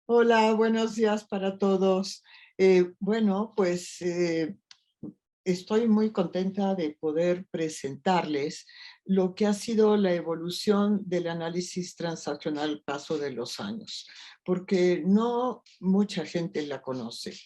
Hola, buenos días para todos. Bueno, pues estoy muy contenta de poder presentarles lo que ha sido la evolución del análisis transaccional al paso de los años, porque no mucha gente la conoce.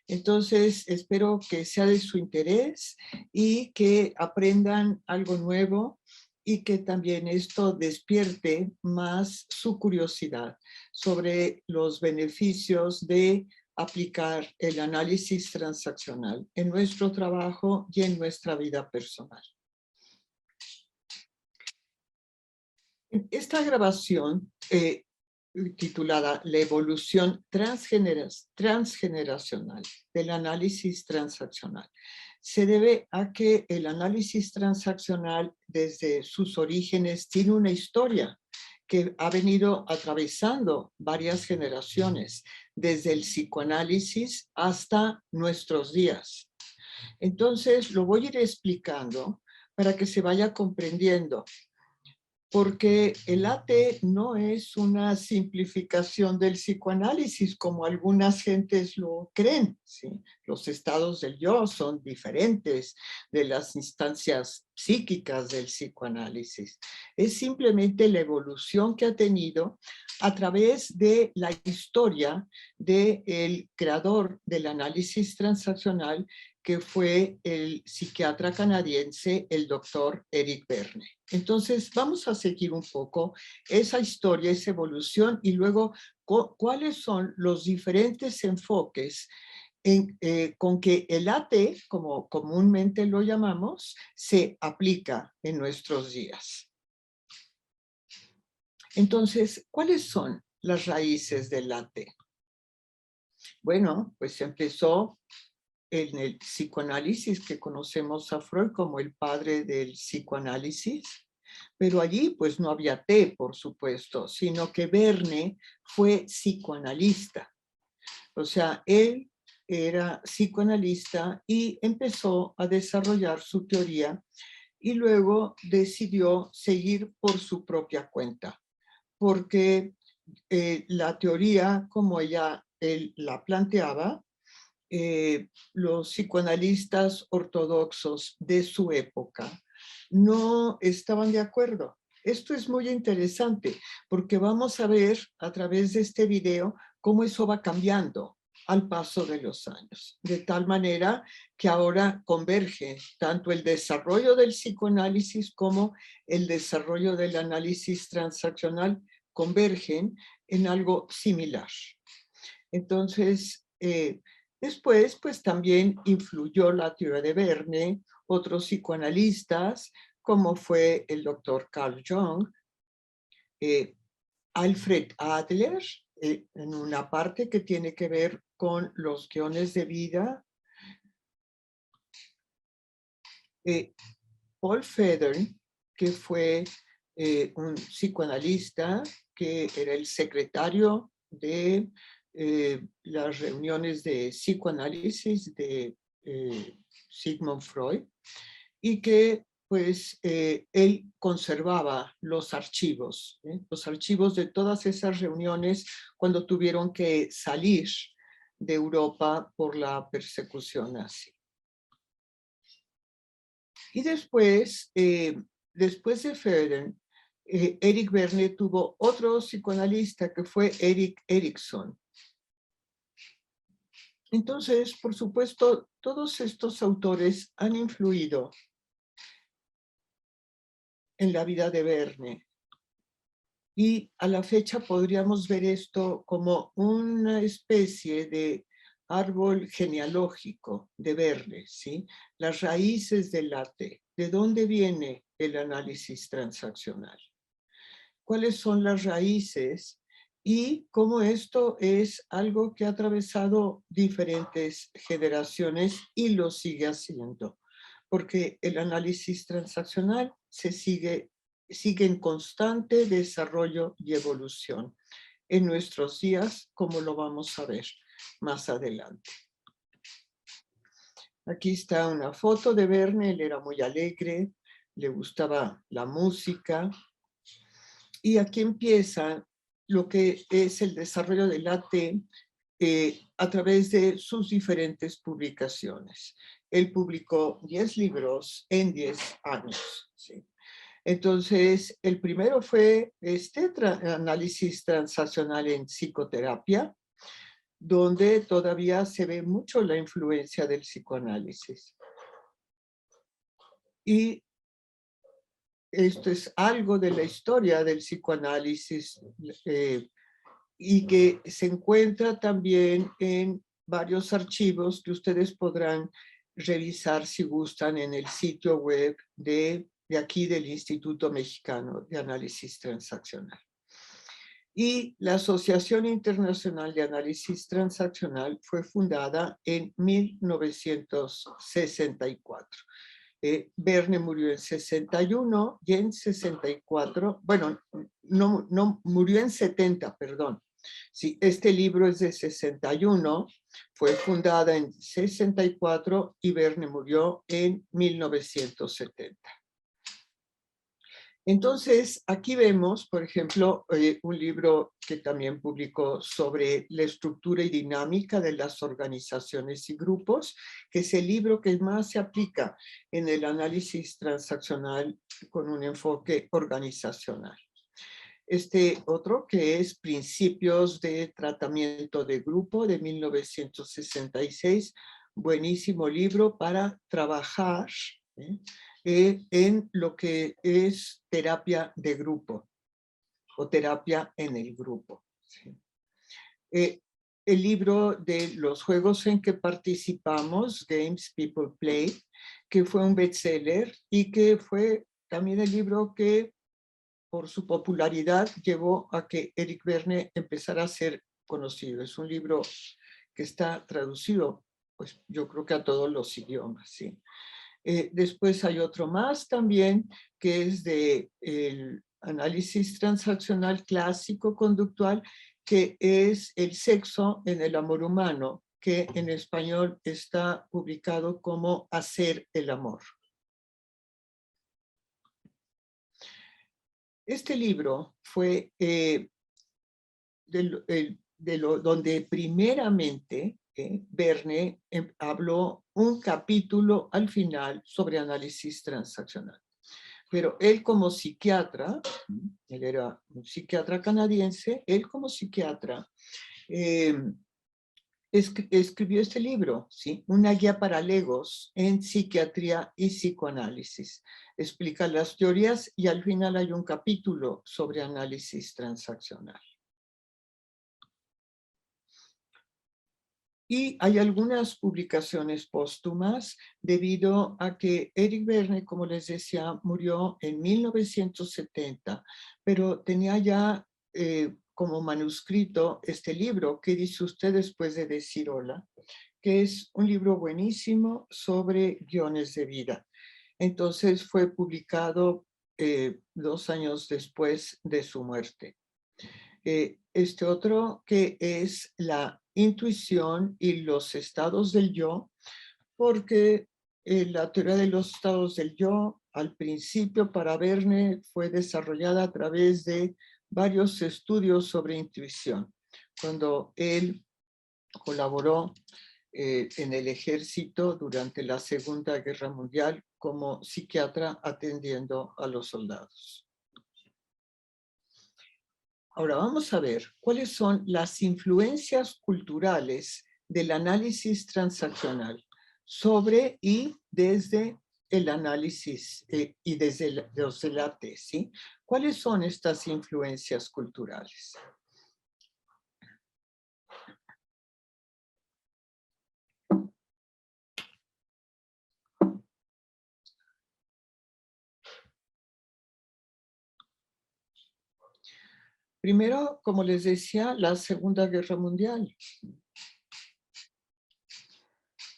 Entonces, espero que sea de su interés y que aprendan algo nuevo y que también esto despierte más su curiosidad sobre los beneficios de aplicar el análisis transaccional en nuestro trabajo y en nuestra vida personal. Esta grabación titulada La evolución transgeneracional del análisis transaccional se debe a que el análisis transaccional desde sus orígenes tiene una historia que ha venido atravesando varias generaciones, desde el psicoanálisis hasta nuestros días. Entonces, lo voy a ir explicando para que se vaya comprendiendo, porque el AT no es una simplificación del psicoanálisis como algunas gentes lo creen, ¿sí? Los estados del yo son diferentes de las instancias psíquicas del psicoanálisis. Es simplemente la evolución que ha tenido a través de la historia del creador del análisis transaccional, que fue el psiquiatra canadiense, el doctor Eric Berne. Entonces, vamos a seguir un poco esa historia, esa evolución, y luego cuáles son los diferentes enfoques con que el AT, como comúnmente lo llamamos, se aplica en nuestros días. Entonces, ¿cuáles son las raíces del AT? Bueno, pues empezó en el psicoanálisis, que conocemos a Freud como el padre del psicoanálisis, pero allí pues no había té, por supuesto, sino que Verne fue psicoanalista. O sea, él era psicoanalista y empezó a desarrollar su teoría y luego decidió seguir por su propia cuenta, porque la teoría, como él la planteaba, los psicoanalistas ortodoxos de su época no estaban de acuerdo. Esto es muy interesante porque vamos a ver a través de este video cómo eso va cambiando al paso de los años, de tal manera que ahora converge tanto el desarrollo del psicoanálisis como el desarrollo del análisis transaccional, convergen en algo similar. Entonces, después, pues también influyó la teoría de Verne, otros psicoanalistas, como fue el doctor Carl Jung, eh, Alfred Adler, en una parte que tiene que ver con los guiones de vida, Paul Federn, que fue un psicoanalista que era el secretario de las reuniones de psicoanálisis de Sigmund Freud, y que pues él conservaba los archivos de todas esas reuniones cuando tuvieron que salir de Europa por la persecución nazi. Y después, después de Ferdinand, Eric Berne tuvo otro psicoanalista que fue Erik Erikson. Entonces, por supuesto, todos estos autores han influido en la vida de Berne. Y a la fecha podríamos ver esto como una especie de árbol genealógico de Verne, ¿sí? Las raíces del AT. ¿De dónde viene el análisis transaccional? ¿Cuáles son las raíces? Y cómo esto es algo que ha atravesado diferentes generaciones y lo sigue haciendo. Porque el análisis transaccional sigue en constante desarrollo y evolución en nuestros días, como lo vamos a ver más adelante. Aquí está una foto de Verne. Él era muy alegre, le gustaba la música. Y aquí empieza lo que es el desarrollo del AT a través de sus diferentes publicaciones. Él publicó 10 libros en 10 años. ¿Sí? Entonces, el primero fue análisis transaccional en psicoterapia, donde todavía se ve mucho la influencia del psicoanálisis. Y esto es algo de la historia del psicoanálisis y que se encuentra también en varios archivos que ustedes podrán revisar si gustan en el sitio web de aquí del Instituto Mexicano de Análisis Transaccional. Y la Asociación Internacional de Análisis Transaccional fue fundada en 1964. Verne murió en 61 y en 64, bueno, no murió en 70, perdón. Sí, este libro es de 61, fue fundada en 64 y Verne murió en 1970. Entonces, aquí vemos, por ejemplo, un libro que también publicó sobre la estructura y dinámica de las organizaciones y grupos, que es el libro que más se aplica en el análisis transaccional con un enfoque organizacional. Este otro que es Principios de Tratamiento de Grupo de 1966, buenísimo libro para trabajar en lo que es terapia de grupo o terapia en el grupo. ¿Sí? El libro de los juegos en que participamos, Games People Play, que fue un bestseller y que fue también el libro que por su popularidad llevó a que Eric Verne empezara a ser conocido. Es un libro que está traducido, pues yo creo que a todos los idiomas, ¿sí? Después hay otro más también, que es de el análisis transaccional clásico conductual, que es el sexo en el amor humano, que en español está publicado como Hacer el amor. Este libro fue donde primeramente Verne habló un capítulo al final sobre análisis transaccional. Pero él como psiquiatra, él era un psiquiatra canadiense, él como psiquiatra escribió este libro, ¿sí? Una guía para legos en psiquiatría y psicoanálisis. Explica las teorías y al final hay un capítulo sobre análisis transaccional. Y hay algunas publicaciones póstumas debido a que Eric Verne, como les decía, murió en 1970, pero tenía ya como manuscrito este libro, ¿Qué dice usted después de decir hola?, que es un libro buenísimo sobre guiones de vida. Entonces fue publicado 2 años después de su muerte. Este otro que es la intuición y los estados del yo, porque la teoría de los estados del yo al principio para Verne fue desarrollada a través de varios estudios sobre intuición. Cuando él colaboró en el ejército durante la Segunda Guerra Mundial como psiquiatra atendiendo a los soldados. Ahora vamos a ver cuáles son las influencias culturales del análisis transaccional sobre y desde el análisis y desde los elates, ¿sí? ¿Cuáles son estas influencias culturales? Primero, como les decía, la Segunda Guerra Mundial.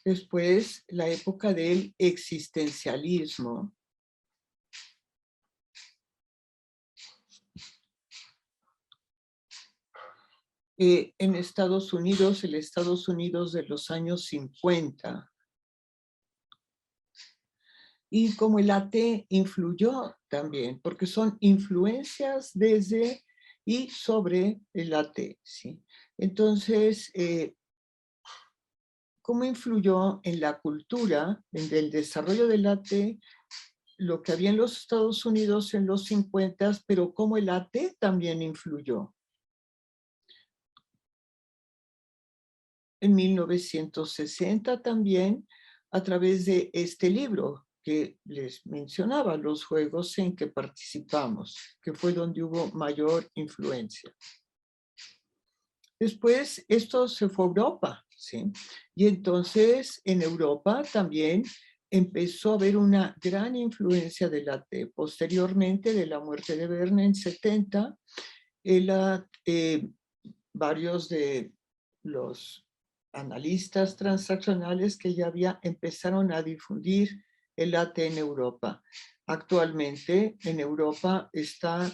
Después, la época del existencialismo. En Estados Unidos, el Estados Unidos de los años 50. Y como el AT influyó también, porque son influencias desde y sobre el latte, ¿sí? Entonces, ¿cómo influyó en la cultura, en el desarrollo del latte, lo que había en los Estados Unidos en los 50, pero cómo el latte también influyó? En 1960 también, a través de este libro que les mencionaba, los juegos en que participamos, que fue donde hubo mayor influencia. Después esto se fue a Europa, ¿sí? Y entonces en Europa también empezó a haber una gran influencia del latte. Posteriormente de la muerte de Verne en 70, varios de los analistas transaccionales que ya había empezaron a difundir el latte en Europa. Actualmente en Europa está,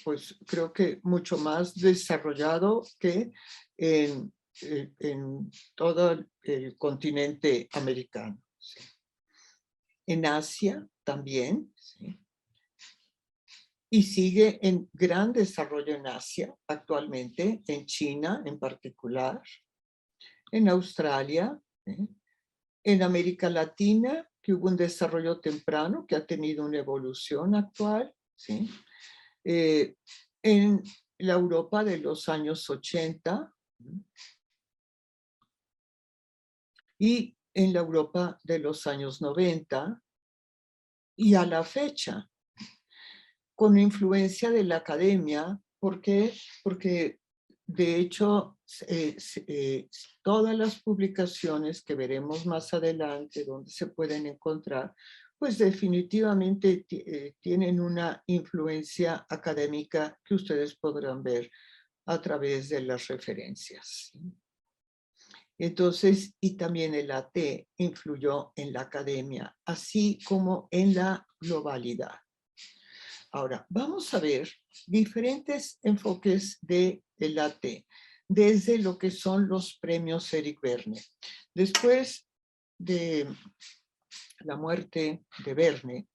pues creo que mucho más desarrollado que en todo el continente americano. ¿Sí? En Asia también, ¿sí? Y sigue en gran desarrollo en Asia actualmente, en China en particular, en Australia, ¿sí? En América Latina, que hubo un desarrollo temprano que ha tenido una evolución actual, ¿sí? En la Europa de los años 80 y en la Europa de los años 90 y a la fecha, con influencia de la academia. ¿Por qué? Porque de hecho todas las publicaciones que veremos más adelante, donde se pueden encontrar, pues definitivamente tienen una influencia académica que ustedes podrán ver a través de las referencias. Entonces, y también el latte influyó en la academia, así como en la globalidad. Ahora, vamos a ver diferentes enfoques del latte, desde lo que son los premios Eric Verne. Después de la muerte de Verne,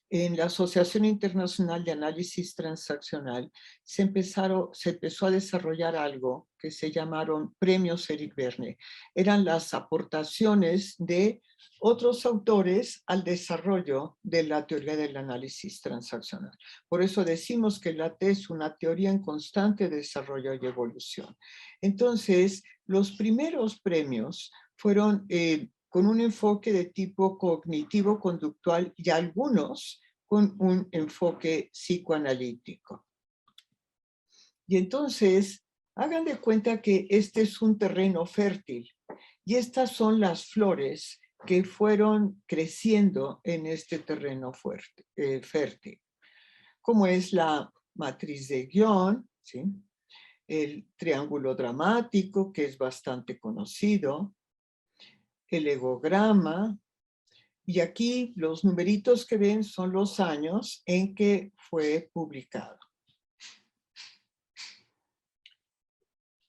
en la Asociación Internacional de Análisis Transaccional se empezó a desarrollar algo que se llamaron premios Eric Verne. Eran las aportaciones de otros autores al desarrollo de la teoría del análisis transaccional. Por eso decimos que la T es una teoría en constante desarrollo y evolución. Entonces, los primeros premios fueron con un enfoque de tipo cognitivo-conductual y algunos con un enfoque psicoanalítico. Y entonces, hagan de cuenta que este es un terreno fértil y estas son las flores que fueron creciendo en este terreno fértil, como es la matriz de guión, ¿sí? El triángulo dramático, que es bastante conocido, el egograma, y aquí los numeritos que ven son los años en que fue publicado.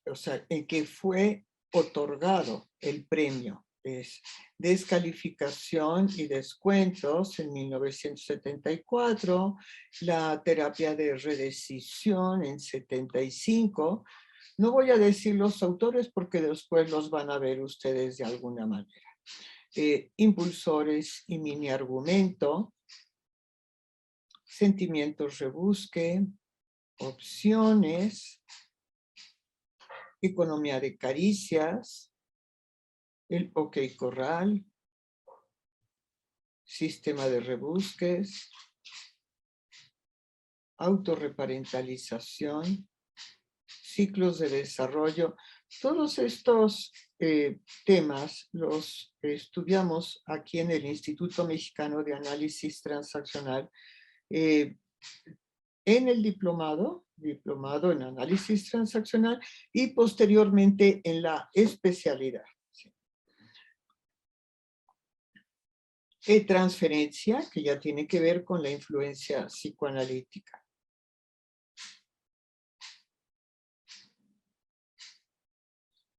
O sea, en que fue otorgado el premio. Es descalificación y descuentos en 1974, la terapia de redecisión en 75. No voy a decir los autores porque después los van a ver ustedes de alguna manera. Impulsores y mini argumento, sentimientos rebusque, opciones, economía de caricias, el OK Corral, sistema de rebusques, autorreparentalización, ciclos de desarrollo. Todos estos temas los estudiamos aquí en el Instituto Mexicano de Análisis Transaccional en el diplomado en análisis transaccional y posteriormente en la especialidad. Transferencia, que ya tiene que ver con la influencia psicoanalítica.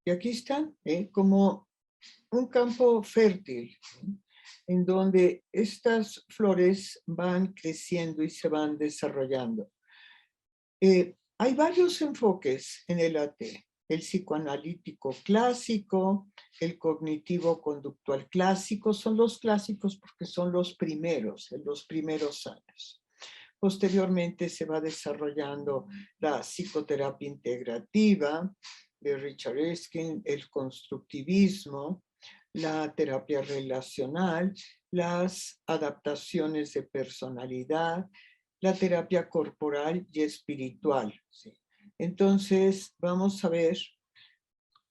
Y aquí está, como un campo fértil, en donde estas flores van creciendo y se van desarrollando. Hay varios enfoques en el AT. El psicoanalítico clásico, el cognitivo-conductual clásico, son los clásicos porque son los primeros, en los primeros años. Posteriormente se va desarrollando la psicoterapia integrativa de Richard Erskine, el constructivismo, la terapia relacional, las adaptaciones de personalidad, la terapia corporal y espiritual. ¿Sí? Entonces, vamos a ver,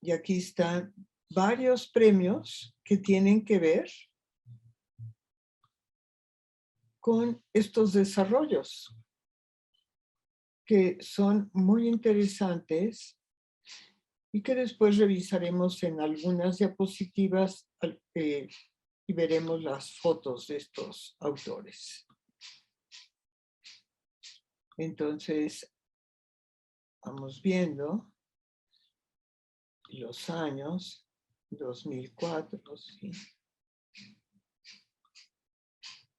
y aquí están varios premios que tienen que ver con estos desarrollos, que son muy interesantes y que después revisaremos en algunas diapositivas y veremos las fotos de estos autores. Entonces, vamos viendo los años, 2004, ¿sí?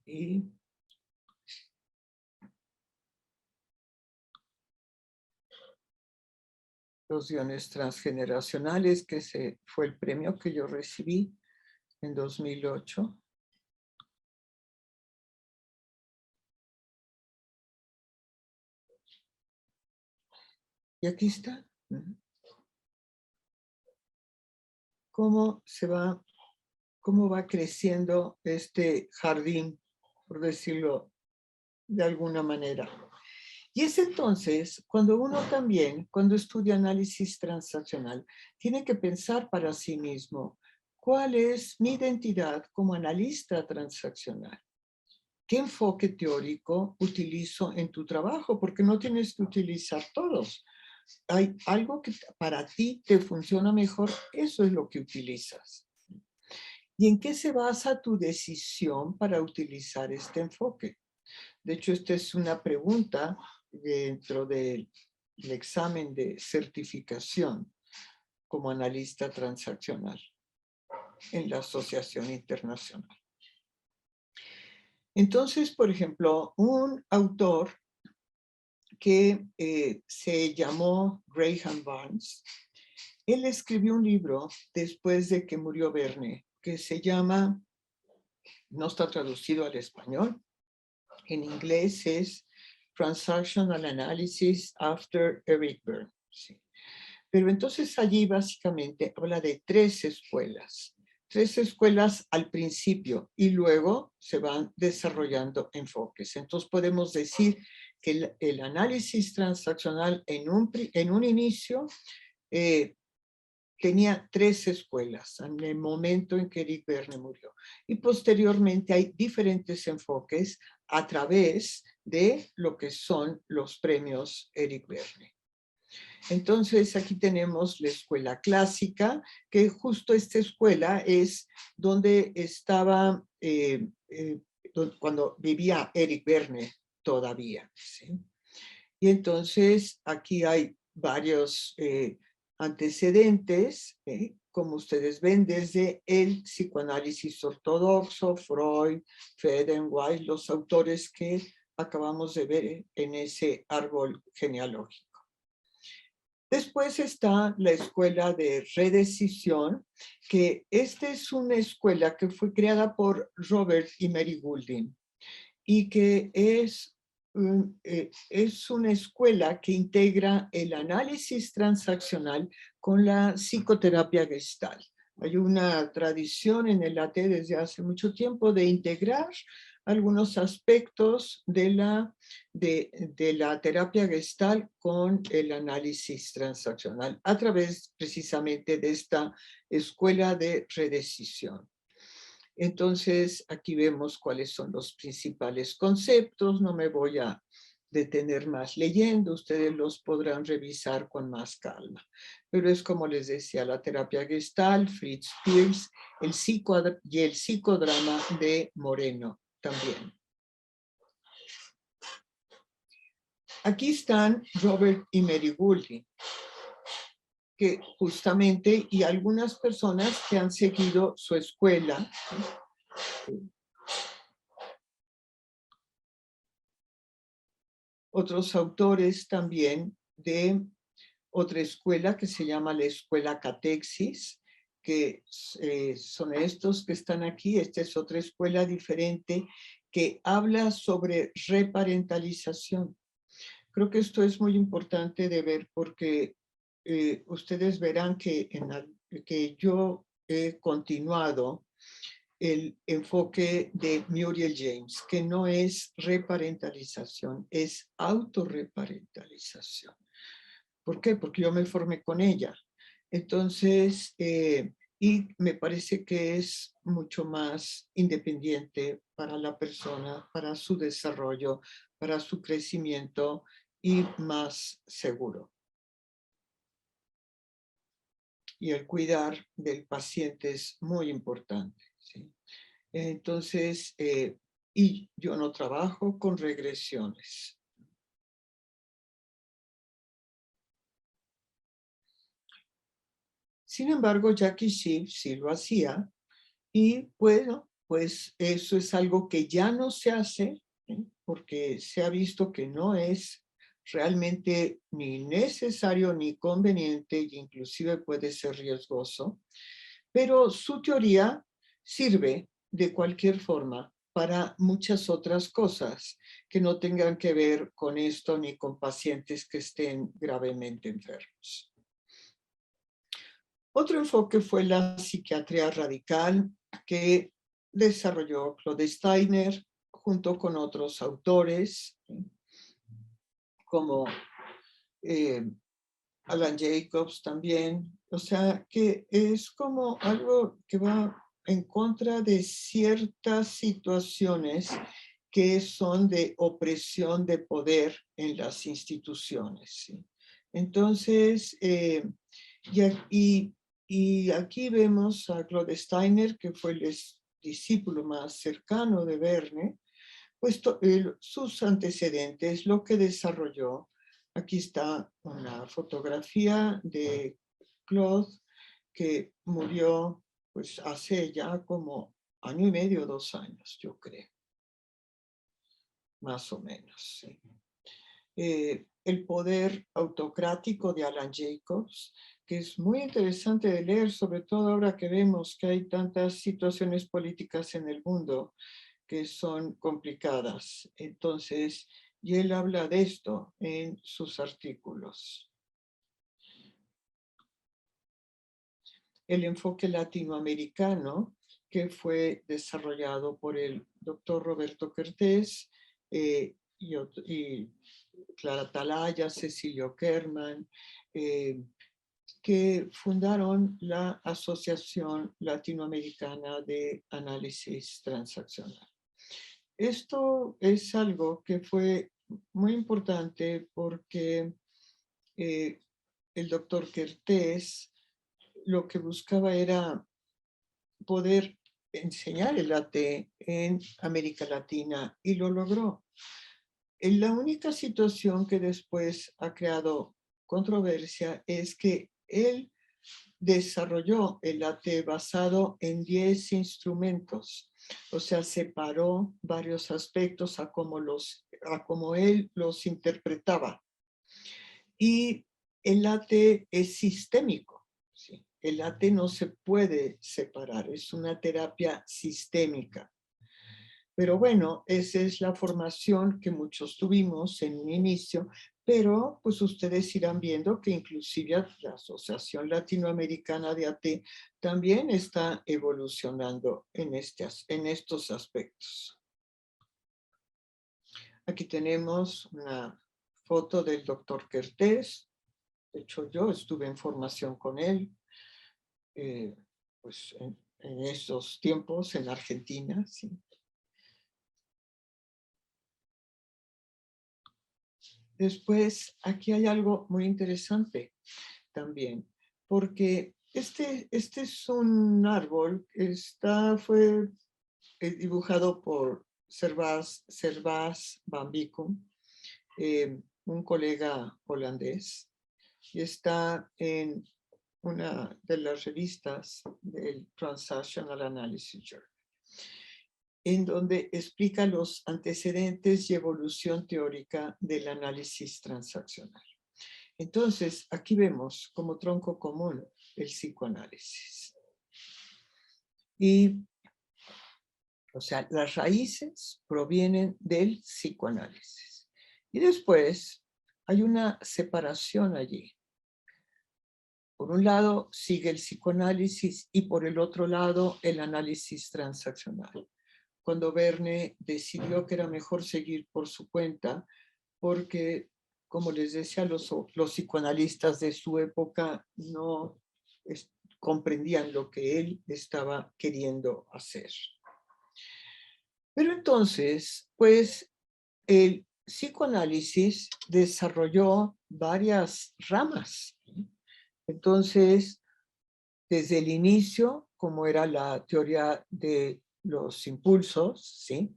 Y los guiones transgeneracionales, que fue el premio que yo recibí en 2008. Y aquí está. Cómo va creciendo este jardín, por decirlo de alguna manera. Y es entonces cuando uno también, cuando estudia análisis transaccional, tiene que pensar para sí mismo, ¿cuál es mi identidad como analista transaccional? ¿Qué enfoque teórico utilizo en tu trabajo? Porque no tienes que utilizar todos. Hay algo que para ti te funciona mejor, eso es lo que utilizas. ¿Y en qué se basa tu decisión para utilizar este enfoque? De hecho, esta es una pregunta dentro del examen de certificación como analista transaccional en la Asociación Internacional. Entonces, por ejemplo, un autor que se llamó Graham Barnes, él escribió un libro después de que murió Verne, que se llama, no está traducido al español, en inglés es Transactional Analysis After Eric Berne. Sí. Pero entonces allí básicamente habla de tres escuelas al principio y luego se van desarrollando enfoques. Entonces podemos decir que el análisis transaccional en un inicio tenía tres escuelas en el momento en que Eric Berne murió. Y posteriormente hay diferentes enfoques a través de lo que son los premios Eric Berne. Entonces aquí tenemos la escuela clásica, que justo esta escuela es donde estaba cuando vivía Eric Berne todavía. ¿Sí? Y entonces aquí hay varios antecedentes, como ustedes ven, desde el psicoanálisis ortodoxo, Freud, Feldenkrais, los autores que acabamos de ver en ese árbol genealógico. Después está la escuela de redecisión, que esta es una escuela que fue creada por Robert y Mary Goulding y que es una escuela que integra el análisis transaccional con la psicoterapia gestal. Hay una tradición en el AT desde hace mucho tiempo de integrar algunos aspectos de la terapia gestal con el análisis transaccional a través precisamente de esta escuela de redecisión. Entonces, aquí vemos cuáles son los principales conceptos. No me voy a detener más leyendo, ustedes los podrán revisar con más calma. Pero es como les decía, la terapia gestal, Fritz Perls, el psicodrama de Moreno también. Aquí están Robert y Mary Goulding, que justamente, y algunas personas que han seguido su escuela, otros autores también de otra escuela que se llama la Escuela Catexis, que son estos que están aquí. Esta es otra escuela diferente que habla sobre reparentalización. Creo que esto es muy importante de ver porque ustedes verán que, que yo he continuado el enfoque de Muriel James, que no es reparentalización, es autorreparentalización. ¿Por qué? Porque yo me formé con ella. Entonces, y me parece que es mucho más independiente para la persona, para su desarrollo, para su crecimiento y más seguro. Y el cuidar del paciente es muy importante, ¿sí? Entonces, y yo no trabajo con regresiones. Sin embargo, Jackie Schiff sí lo hacía y bueno, pues eso es algo que ya no se hace, ¿eh? Porque se ha visto que no es realmente ni necesario ni conveniente e inclusive puede ser riesgoso, pero su teoría sirve de cualquier forma para muchas otras cosas que no tengan que ver con esto ni con pacientes que estén gravemente enfermos. Otro enfoque fue la psiquiatría radical que desarrolló Claude Steiner junto con otros autores como Alan Jacobs también. O sea, que es como algo que va en contra de ciertas situaciones que son de opresión de poder en las instituciones, ¿sí? Entonces, y aquí vemos a Claude Steiner, que fue el discípulo más cercano de Verne, pues sus antecedentes, lo que desarrolló. Aquí está una fotografía de Claude que murió pues hace ya como año y medio, 2 años, yo creo, más o menos. Sí. El poder autocrático de Alan Jacobs, que es muy interesante de leer, sobre todo ahora que vemos que hay tantas situaciones políticas en el mundo que son complicadas. Entonces, y él habla de esto en sus artículos. El enfoque latinoamericano, que fue desarrollado por el doctor Roberto Kertész y Clara Atalaya, Cecilio Kerman, que fundaron la Asociación Latinoamericana de Análisis Transaccional. Esto es algo que fue muy importante porque el doctor Kertész lo que buscaba era poder enseñar el AT en América Latina y lo logró. La única situación que después ha creado controversia es que él desarrolló el AT basado en 10 instrumentos, o sea, separó varios aspectos a como él los interpretaba. Y el AT es sistémico, ¿sí? El AT no se puede separar, es una terapia sistémica. Pero bueno, esa es la formación que muchos tuvimos en un inicio, pero pues ustedes irán viendo que inclusive la Asociación Latinoamericana de AT también está evolucionando en estos aspectos. Aquí tenemos una foto del doctor Kertész. De hecho, yo estuve en formación con él, pues en esos tiempos en Argentina, sí. Después, aquí hay algo muy interesante también, porque este es un árbol, fue dibujado por Servaas van Beekom, un colega holandés, y está en una de las revistas del Transactional Analysis Journal, en donde explica los antecedentes y evolución teórica del análisis transaccional. Entonces, aquí vemos como tronco común el psicoanálisis. Y, o sea, las raíces provienen del psicoanálisis. Y después hay una separación allí. Por un lado sigue el psicoanálisis y por el otro lado el análisis transaccional. Cuando Verne decidió que era mejor seguir por su cuenta, porque, como les decía, los psicoanalistas de su época no comprendían lo que él estaba queriendo hacer. Pero entonces, pues, el psicoanálisis desarrolló varias ramas. Entonces, desde el inicio, como era la teoría de los impulsos, ¿sí?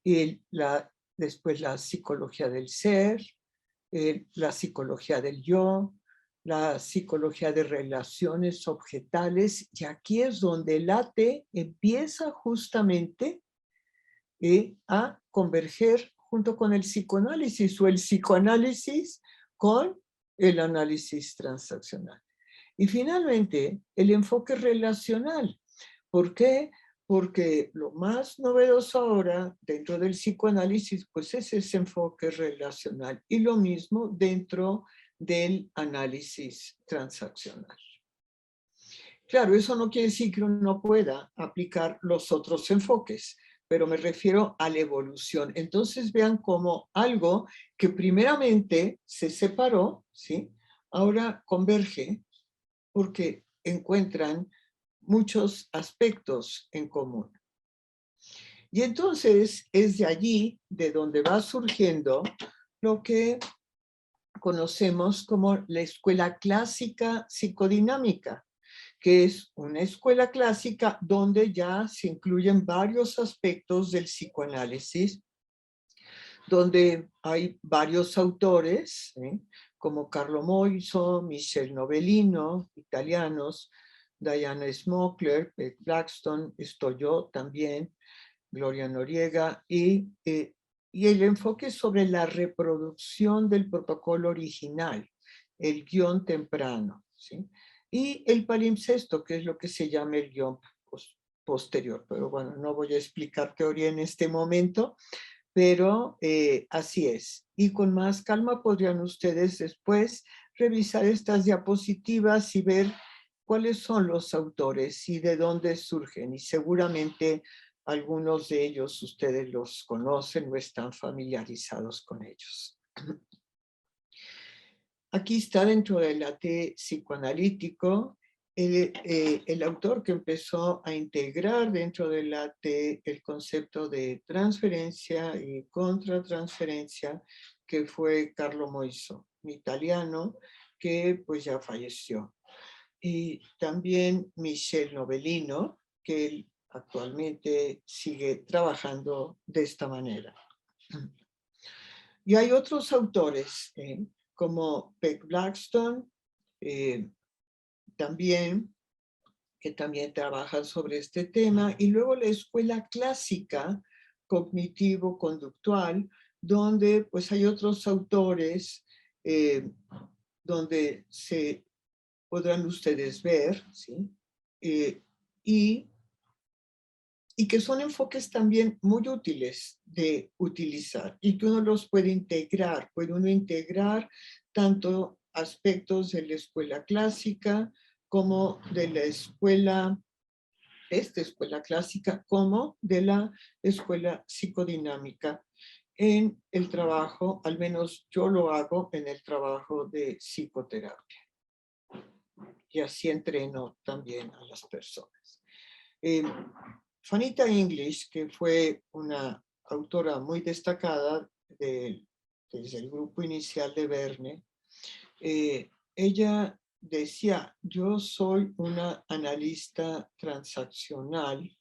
Y después la psicología del ser, la psicología del yo, la psicología de relaciones objetales, y aquí es donde el AT empieza justamente a converger junto con el psicoanálisis o el psicoanálisis con el análisis transaccional. Y finalmente, el enfoque relacional. ¿Por qué? Porque lo más novedoso ahora dentro del psicoanálisis pues es ese enfoque relacional y lo mismo dentro del análisis transaccional. Claro, eso no quiere decir que uno no pueda aplicar los otros enfoques, pero me refiero a la evolución. Entonces vean cómo algo que primeramente se separó, ¿sí? Ahora converge porque encuentran muchos aspectos en común. Y entonces es de allí de donde va surgiendo lo que conocemos como la escuela clásica psicodinámica, que es una escuela clásica donde ya se incluyen varios aspectos del psicoanálisis, donde hay varios autores, como Carlo Moiso, Michel Novellino, italianos, Diana Smokler, Beck Blackstone, estoy yo también, Gloria Noriega, y el enfoque sobre la reproducción del protocolo original, el guión temprano, ¿sí? Y el palimpsesto, que es lo que se llama el guión posterior. Pero bueno, no voy a explicar teoría en este momento, pero así es. Y con más calma podrían ustedes después revisar estas diapositivas y ver cuáles son los autores y de dónde surgen. Y seguramente algunos de ellos ustedes los conocen o están familiarizados con ellos. Aquí está dentro del AT psicoanalítico el autor que empezó a integrar dentro del AT el concepto de transferencia y contratransferencia, que fue Carlo Moiso, un italiano que pues ya falleció. Y también Michel Novellino, que él actualmente sigue trabajando de esta manera. Y hay otros autores, como Beck Blackstone, también, que también trabajan sobre este tema, y luego la escuela clásica cognitivo-conductual, donde pues hay otros autores donde se podrán ustedes ver, ¿sí? Y que son enfoques también muy útiles de utilizar y que uno los puede uno integrar tanto aspectos de la escuela clásica como de la escuela, esta escuela clásica, como de la escuela psicodinámica en el trabajo, al menos yo lo hago en el trabajo de psicoterapia. Y así entreno también a las personas. Juanita English, que fue una autora muy destacada desde el grupo inicial de Verne, ella decía, yo soy una analista transaccional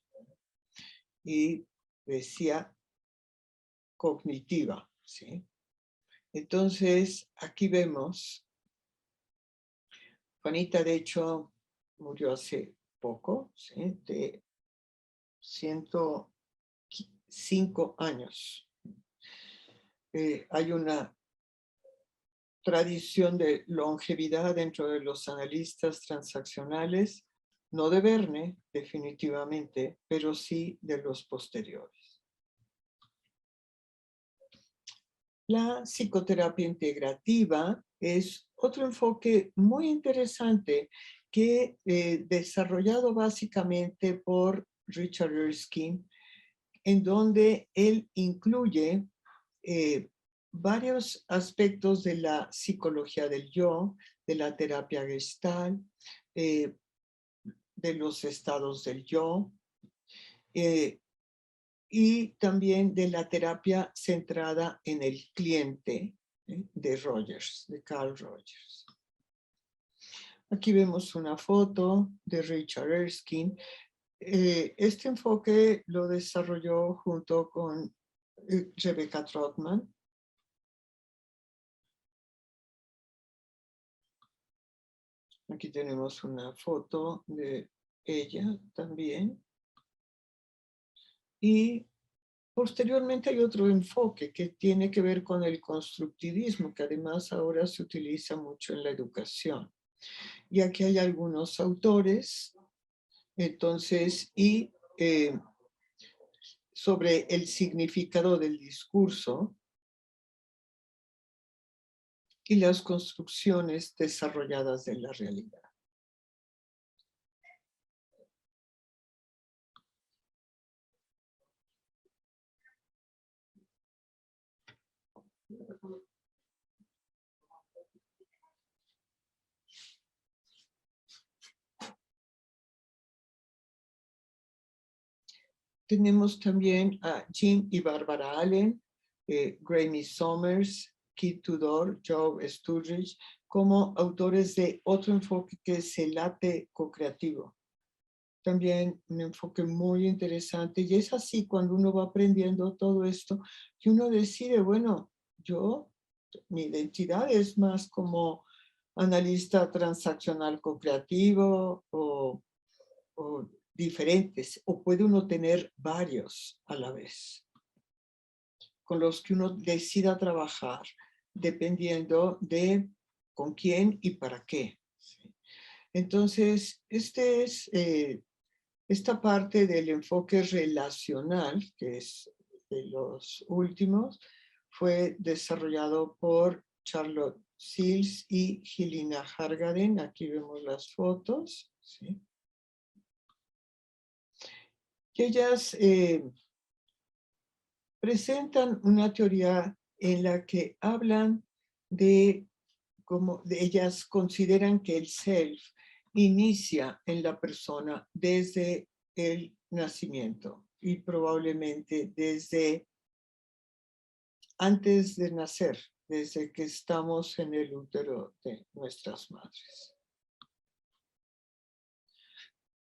y decía cognitiva, ¿sí? Entonces, aquí vemos, Juanita de hecho murió hace poco, ¿sí? De 105 años. Hay una tradición de longevidad dentro de los analistas transaccionales, no de Verne, definitivamente, pero sí de los posteriores. La psicoterapia integrativa es otro enfoque muy interesante que desarrollado básicamente por Richard Erskine, en donde él incluye varios aspectos de la psicología del yo, de la terapia gestal, de los estados del yo, y también de la terapia centrada en el cliente de Rogers, de Carl Rogers. Aquí vemos una foto de Richard Erskine. Este enfoque lo desarrolló junto con Rebecca Trotman. Aquí tenemos una foto de ella también. Y posteriormente hay otro enfoque que tiene que ver con el constructivismo, que además ahora se utiliza mucho en la educación. Y aquí hay algunos autores, entonces, y sobre el significado del discurso y las construcciones desarrolladas de la realidad. Tenemos también a Jim y Barbara Allen, Graeme Sommers, Keith Tudor, Joe Sturridge, como autores de otro enfoque que es el arte co-creativo. También un enfoque muy interesante, y es así cuando uno va aprendiendo todo esto, que uno decide, bueno, mi identidad es más como analista transaccional co-creativo o diferentes, o puede uno tener varios a la vez, con los que uno decida trabajar, dependiendo de con quién y para qué. Entonces, esta parte del enfoque relacional, que es de los últimos, fue desarrollado por Charlotte Seals y Helena Hargaden. Aquí vemos las fotos, ¿sí? Y ellas presentan una teoría en la que hablan de cómo ellas consideran que el self inicia en la persona desde el nacimiento y probablemente desde antes de nacer, desde que estamos en el útero de nuestras madres.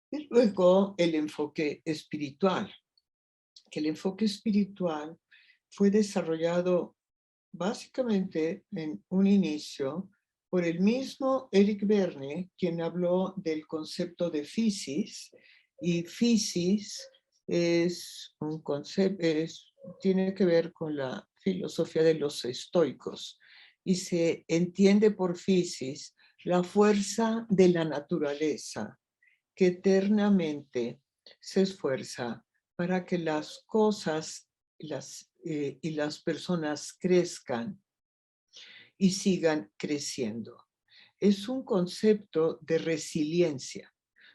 Y luego el enfoque espiritual, que el enfoque espiritual fue desarrollado básicamente en un inicio por el mismo Eric Berne, quien habló del concepto de physis, y physis es un concepto, tiene que ver con la filosofía de los estoicos, y se entiende por physis la fuerza de la naturaleza que eternamente se esfuerza para que las cosas y las personas crezcan y sigan creciendo. Es un concepto de resiliencia,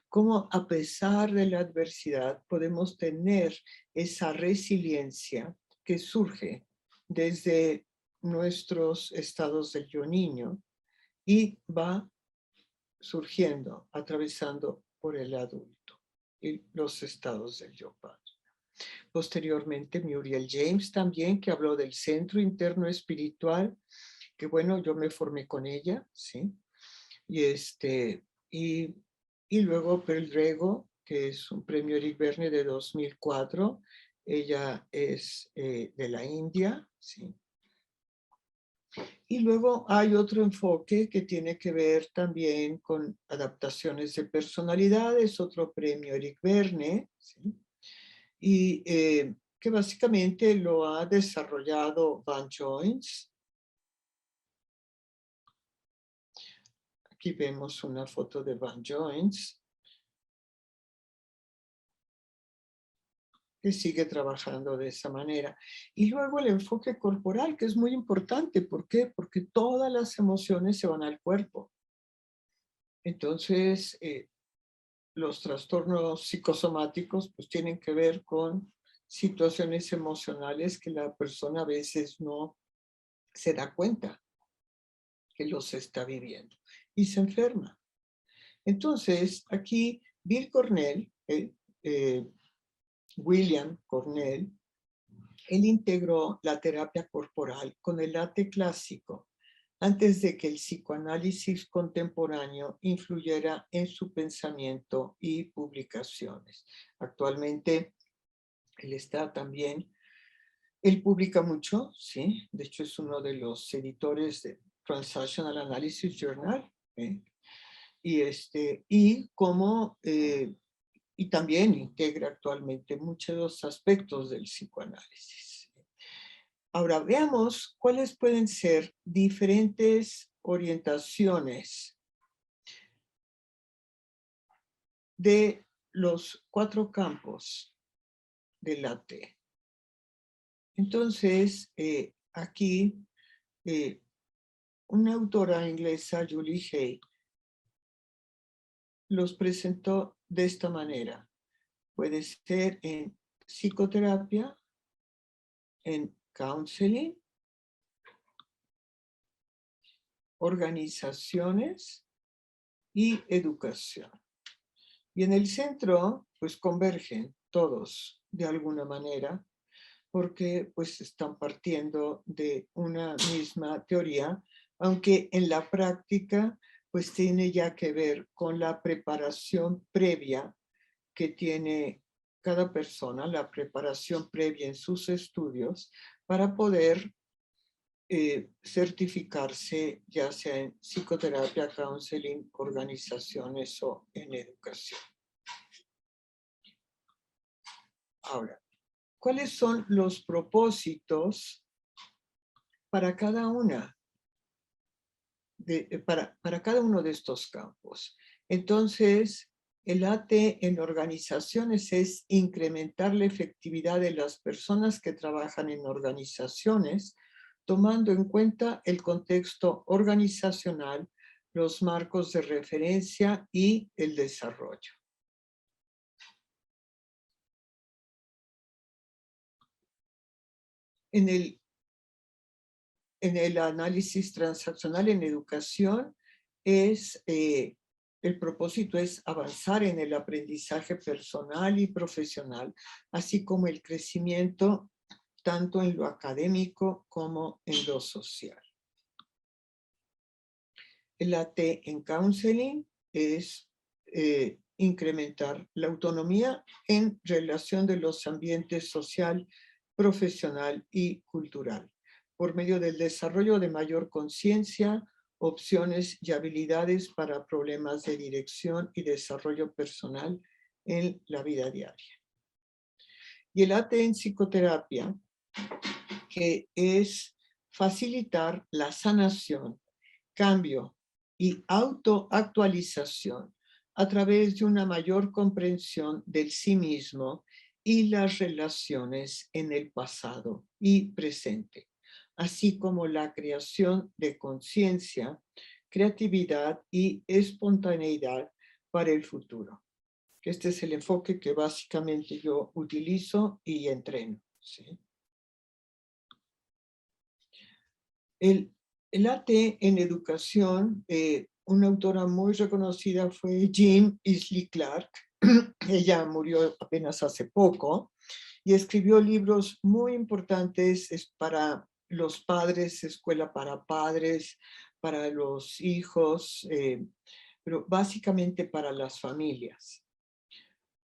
como a pesar de la adversidad podemos tener esa resiliencia que surge desde nuestros estados del yo niño y va surgiendo, atravesando por el adulto y los estados del yo padre. Posteriormente, Muriel James también, que habló del centro interno espiritual, que bueno, yo me formé con ella, ¿sí? Y, y luego Pearl Rego, que es un premio Eric Berne de 2004, ella es de la India, ¿sí? Y luego hay otro enfoque que tiene que ver también con adaptaciones de personalidades, otro premio Eric Berne, ¿sí? Y que básicamente lo ha desarrollado Van Jones. Aquí vemos una foto de Van Jones, que sigue trabajando de esa manera. Y luego el enfoque corporal, que es muy importante. ¿Por qué? Porque todas las emociones se van al cuerpo. Entonces, los trastornos psicosomáticos pues tienen que ver con situaciones emocionales que la persona a veces no se da cuenta que los está viviendo y se enferma. Entonces, aquí Bill Cornell, William Cornell, él integró la terapia corporal con el arte clásico antes de que el psicoanálisis contemporáneo influyera en su pensamiento y publicaciones. Actualmente, él está también, él publica mucho, ¿sí? De hecho, es uno de los editores de Transactional Analysis Journal, ¿eh? Y también integra actualmente muchos aspectos del psicoanálisis. Ahora veamos cuáles pueden ser diferentes orientaciones de los 4 campos del AT. Entonces, aquí una autora inglesa, Julie Hay, los presentó de esta manera. Puede ser en psicoterapia, en counseling, organizaciones y educación. Y en el centro, pues convergen todos de alguna manera, porque pues están partiendo de una misma teoría, aunque en la práctica pues tiene ya que ver con la preparación previa que tiene cada persona, la preparación previa en sus estudios para poder certificarse ya sea en psicoterapia, counseling, organizaciones o en educación. Ahora, ¿cuáles son los propósitos para cada para cada uno de estos campos? Entonces, el AT en organizaciones es incrementar la efectividad de las personas que trabajan en organizaciones, tomando en cuenta el contexto organizacional, los marcos de referencia y el desarrollo. En el análisis transaccional en educación el propósito es avanzar en el aprendizaje personal y profesional, así como el crecimiento tanto en lo académico como en lo social. El AT en counseling es incrementar la autonomía en relación de los ambientes social, profesional y cultural, por medio del desarrollo de mayor conciencia, opciones y habilidades para problemas de dirección y desarrollo personal en la vida diaria. Y el AT en psicoterapia, que es facilitar la sanación, cambio y autoactualización a través de una mayor comprensión del sí mismo y las relaciones en el pasado y presente, así como la creación de conciencia, creatividad y espontaneidad para el futuro. Este es el enfoque que básicamente yo utilizo y entreno, ¿sí? El AT en educación, una autora muy reconocida fue Jean Isley Clark. Ella murió apenas hace poco y escribió libros muy importantes para los padres, escuela para padres, para los hijos, pero básicamente para las familias.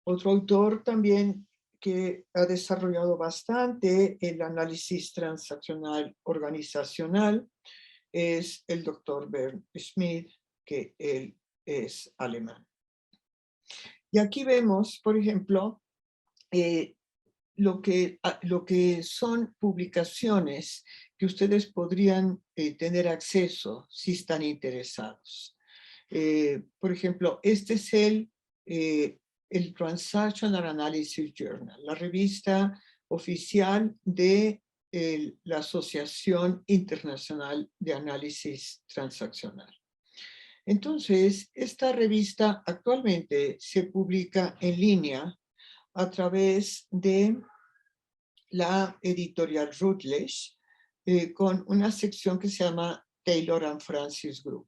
Otro autor también que ha desarrollado bastante el análisis transaccional organizacional es el doctor Bernd Schmidt, que él es alemán. Y aquí vemos, por ejemplo, lo que son publicaciones que ustedes podrían tener acceso si están interesados. Por ejemplo, este es el Transactional Analysis Journal, la revista oficial de la Asociación Internacional de Análisis Transaccional. Entonces, esta revista actualmente se publica en línea a través de la editorial Routledge, con una sección que se llama Taylor and Francis Group.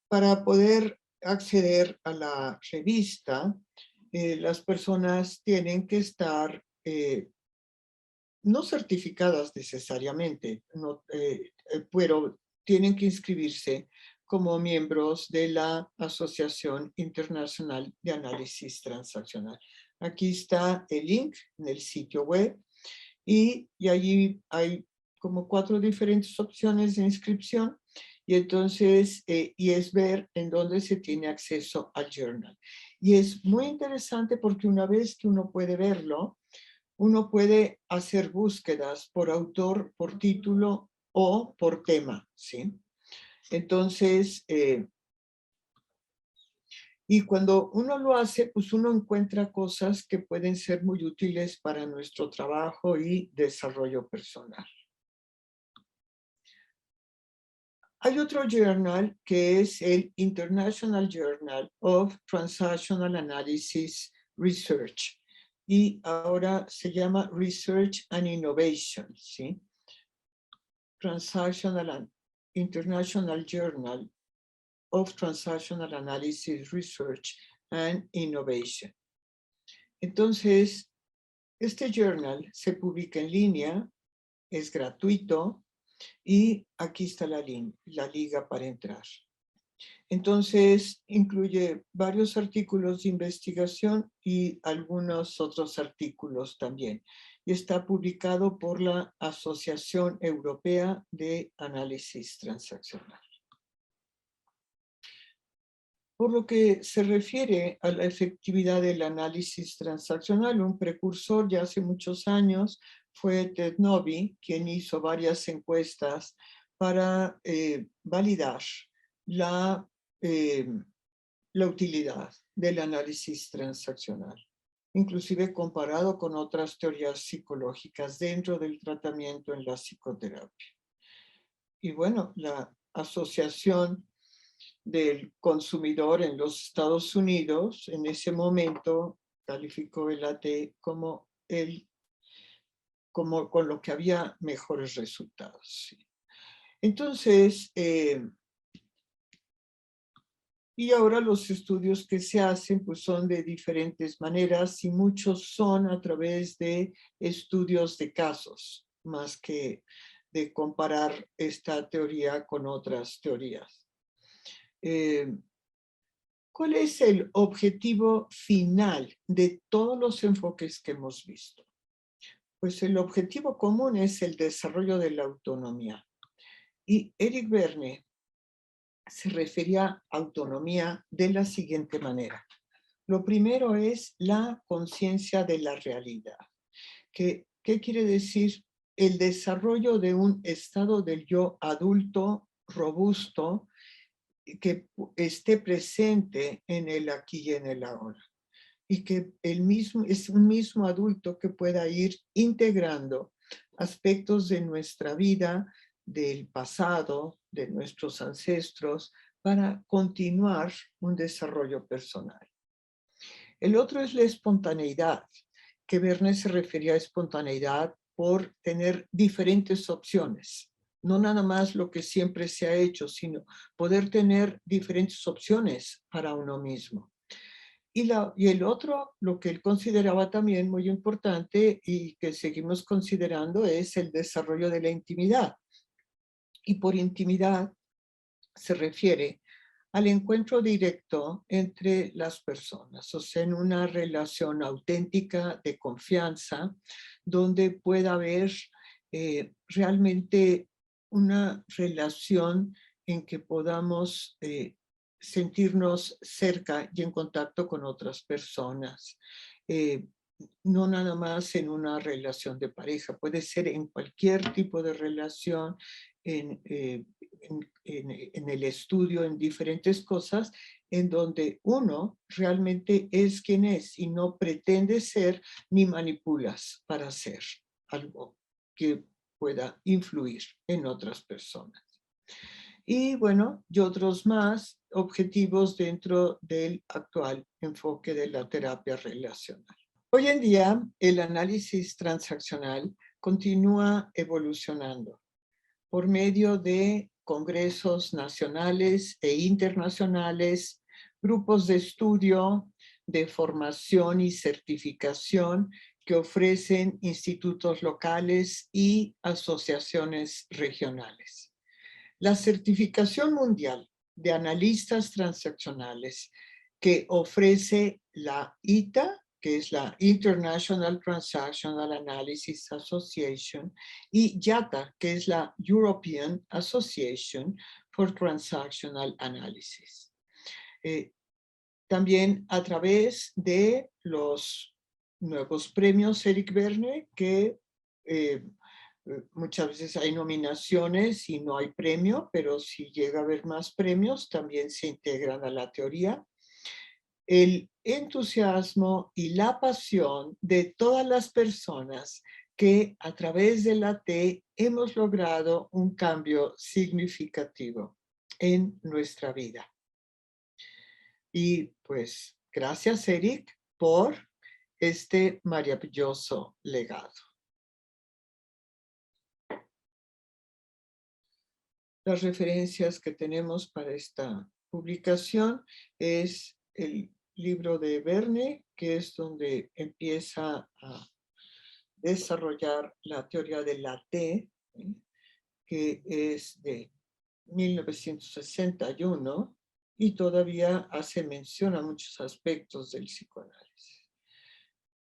Para poder acceder a la revista, las personas tienen que estar no certificadas necesariamente, pero tienen que inscribirse como miembros de la Asociación Internacional de Análisis Transaccional. Aquí está el link en el sitio web y allí hay como 4 diferentes opciones de inscripción y entonces y es ver en dónde se tiene acceso al journal. Y es muy interesante porque una vez que uno puede verlo, uno puede hacer búsquedas por autor, por título o por tema, ¿sí? Entonces, y cuando uno lo hace, pues uno encuentra cosas que pueden ser muy útiles para nuestro trabajo y desarrollo personal. Hay otro journal que es el International Journal of Transactional Analysis Research y ahora se llama Research and Innovation, ¿sí? International Journal of Transactional Analysis Research and Innovation. Entonces, este journal se publica en línea, es gratuito y aquí está la liga para entrar. Entonces, incluye varios artículos de investigación y algunos otros artículos también. Y está publicado por la Asociación Europea de Análisis Transaccional. Por lo que se refiere a la efectividad del análisis transaccional, un precursor ya hace muchos años fue Ted Novi, quien hizo varias encuestas para validar la utilidad del análisis transaccional, inclusive comparado con otras teorías psicológicas dentro del tratamiento en la psicoterapia. Y bueno, la Asociación del Consumidor en los Estados Unidos en ese momento calificó el AT como con lo que había mejores resultados. Entonces, y ahora los estudios que se hacen pues son de diferentes maneras y muchos son a través de estudios de casos, más que de comparar esta teoría con otras teorías. ¿Cuál es el objetivo final de todos los enfoques que hemos visto? Pues el objetivo común es el desarrollo de la autonomía. Y Eric Berne se refería a autonomía de la siguiente manera. Lo primero es la conciencia de la realidad. ¿Qué quiere decir? El desarrollo de un estado del yo adulto, robusto, que esté presente en el aquí y en el ahora. Y que es un mismo adulto que pueda ir integrando aspectos de nuestra vida, del pasado, de nuestros ancestros, para continuar un desarrollo personal. El otro es la espontaneidad, que Verne se refería a espontaneidad por tener diferentes opciones. No nada más lo que siempre se ha hecho, sino poder tener diferentes opciones para uno mismo. Y el otro, lo que él consideraba también muy importante y que seguimos considerando, es el desarrollo de la intimidad. Y por intimidad se refiere al encuentro directo entre las personas, o sea, en una relación auténtica de confianza, donde pueda haber realmente una relación en que podamos sentirnos cerca y en contacto con otras personas. No nada más en una relación de pareja, puede ser en cualquier tipo de relación, en el estudio, en diferentes cosas, en donde uno realmente es quien es y no pretende ser ni manipulas para ser algo que pueda influir en otras personas. Y bueno, y otros más objetivos dentro del actual enfoque de la terapia relacional. Hoy en día, el análisis transaccional continúa evolucionando por medio de congresos nacionales e internacionales, grupos de estudio, de formación y certificación que ofrecen institutos locales y asociaciones regionales. La certificación mundial de analistas transaccionales que ofrece la ITA, que es la International Transactional Analysis Association, y IATA, que es la European Association for Transactional Analysis. También a través de los nuevos premios Eric Berne, que muchas veces hay nominaciones y no hay premio, pero si llega a haber más premios, también se integran a la teoría. El entusiasmo y la pasión de todas las personas que a través de la T hemos logrado un cambio significativo en nuestra vida. Y pues gracias, Eric, por este maravilloso legado. Las referencias que tenemos para esta publicación es el libro de Berne, que es donde empieza a desarrollar la teoría de la T, que es de 1961 y todavía hace mención a muchos aspectos del psicoanálisis.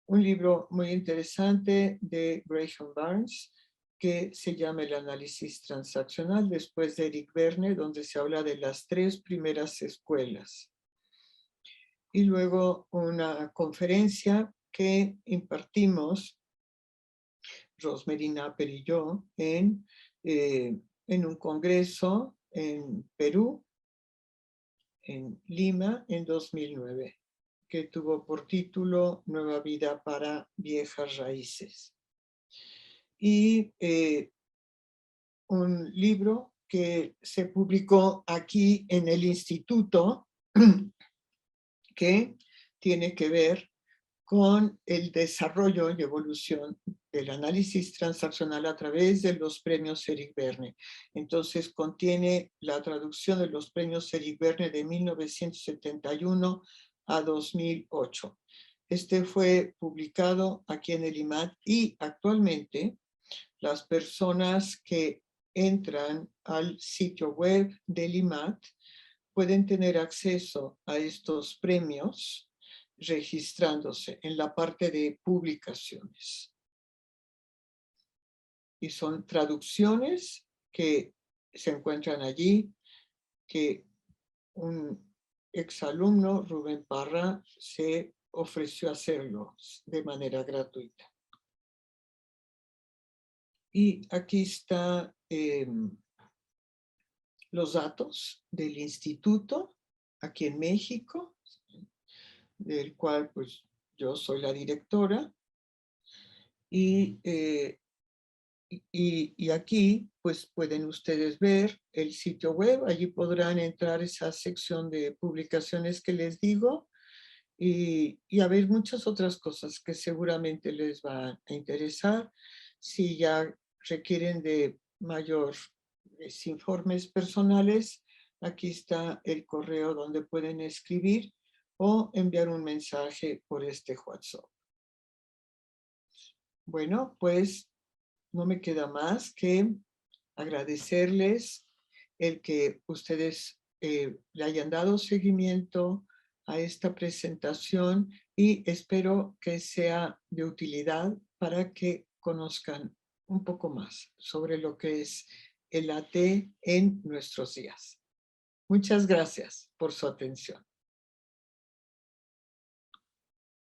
Un libro muy interesante de Graham Barnes, que se llama El análisis transaccional, después de Eric Berne, donde se habla de las 3 primeras escuelas. Y luego una conferencia que impartimos, Rosemary Napper y yo, en un congreso en Perú, en Lima, en 2009, que tuvo por título Nueva vida para viejas raíces. Y un libro que se publicó aquí en el instituto que tiene que ver con el desarrollo y evolución del análisis transaccional a través de los premios Eric Berne. Entonces contiene la traducción de los premios Eric Berne de 1971 a 2008. Este fue publicado aquí en el IMAT y actualmente las personas que entran al sitio web del IMAT pueden tener acceso a estos premios registrándose en la parte de publicaciones. Y son traducciones que se encuentran allí, que un exalumno, Rubén Parra, se ofreció a hacerlo de manera gratuita. Y aquí está los datos del instituto, aquí en México, del cual pues yo soy la directora. Y aquí pues pueden ustedes ver el sitio web, allí podrán entrar a esa sección de publicaciones que les digo y a ver muchas otras cosas que seguramente les van a interesar. Si ya requieren de mayor informes personales, aquí está el correo donde pueden escribir o enviar un mensaje por este WhatsApp. Bueno, pues no me queda más que agradecerles el que ustedes le hayan dado seguimiento a esta presentación y espero que sea de utilidad para que conozcan un poco más sobre lo que es el AT en nuestros días. Muchas gracias por su atención.